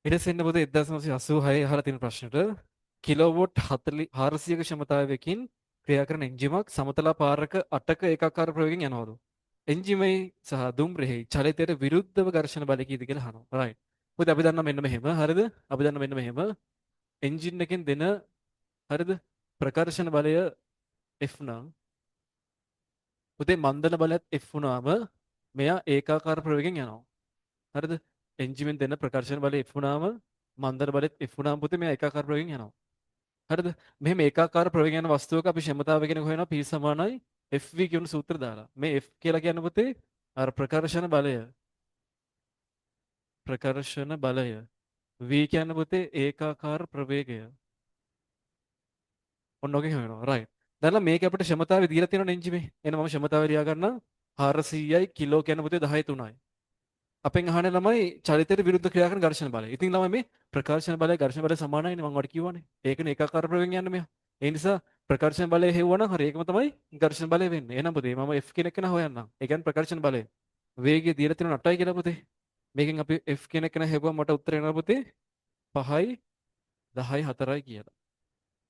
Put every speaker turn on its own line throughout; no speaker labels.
ඊට පස්සේ එන්න පුතේ 1986 අහලා තියෙන ප්‍රශ්නෙට කිලෝවොට් 40 400ක ක්ෂමතාවයකින් ක්‍රියා කරන එන්ජිමක් සමතලා පාරක 8ක ඒකාකාර ප්‍රවේගයෙන් යනවලු. එන්ජිමේ සහ දුම්රියෙහි චලිතයට විරුද්ධව ඝර්ෂණ බලය කීයද කියලා අහනවා. රයිට්. පුතේ අපි දන්නා මෙන්න මෙහෙම. හරිද? අපි දන්නා මෙන්න මෙහෙම. එන්ජින් එකෙන් දෙන හරිද? ප්‍රකර්ෂණ බලය F නම් පුතේ මන්දන බලයත් F වුණාම මෙයා ඒකාකාර ප්‍රවේගයෙන් යනවා. හරිද? එන්ජිමෙන් දෙන ප්‍රකර්ෂණ බලය F වුණාම මන්දන බලයත් F වුණාම පුතේ මෙයා ඒකාකාර ප්‍රවේගයෙන් යනවා. හරිද? මෙහෙම ඒකාකාර ප්‍රවේගයෙන් යන වස්තුවක අපි ක්ෂමතාවය කියන හොයනවා P සමානයි FV කියන සූත්‍රය දාලා. මේ F කියලා කියන්නේ පුතේ අර ප්‍රකර්ෂණ බලය. ප්‍රකර්ෂණ බලය. V කියන්නේ පුතේ ඒකාකාර ප්‍රවේගය. ඔන්න ඔකෙන් හොයනවා. රයිට්. දැන් මේක අපිට ක්ෂමතාවය දීලා තියෙනවා එන්ජිමේ. එහෙනම් මම ක්ෂමතාවය ලියා ගන්නම් 400යි කිලෝ කියන්නේ පුතේ 10 3යි. අපෙන් අහන්නේ ළමයි චලිතයට විරුද්ධ ක්‍රියා කරන ඝර්ෂණ බලය. ඉතින් ළමයි මේ ප්‍රකර්ෂණ බලය ඝර්ෂණ බලය සමානයිනේ මම ඔයාලට කිව්වනේ. ඒකනේ ඒකාකාර ප්‍රවේගයෙන් යන්නේ මෙයා. ඒ නිසා ප්‍රකර්ෂණ බලය හෙව්වනම් හරි ඒකම තමයි ඝර්ෂණ බලය වෙන්නේ. එහෙනම් පුතේ මම F කියන එක නා හොයන්නම්. ඒ කියන්නේ ප්‍රකර්ෂණ බලය. වේගය දීලා තියෙනවා 8යි කියලා පුතේ. මේකෙන් අපි F කියන එක නා හෙව්වම මට උත්තරේ එනවා පුතේ 5යි 10යි 4යි කියලා.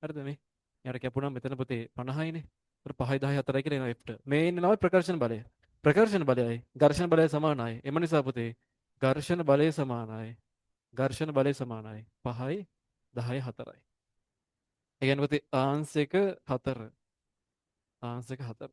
හරිද මේ? යාර කැපුණා මෙතන පුතේ 50යිනේ. ඒතර 5යි 10යි 4යි කියලා එනවා F ට. මේ ඉන්නේ ළමයි ප්‍රකර්ෂණ බලය. ප්‍රකර්ෂණ බලයයි ඝර්ෂණ බලය සමානයි. එම නිසා පුතේ ඝර්ෂණ බලය සමානයි. ඝර්ෂණ බලය සමානයි 5යි 10යි 4යි. ඒ කියන්නේ පුතේ ආංශක 4. ආංශක 4.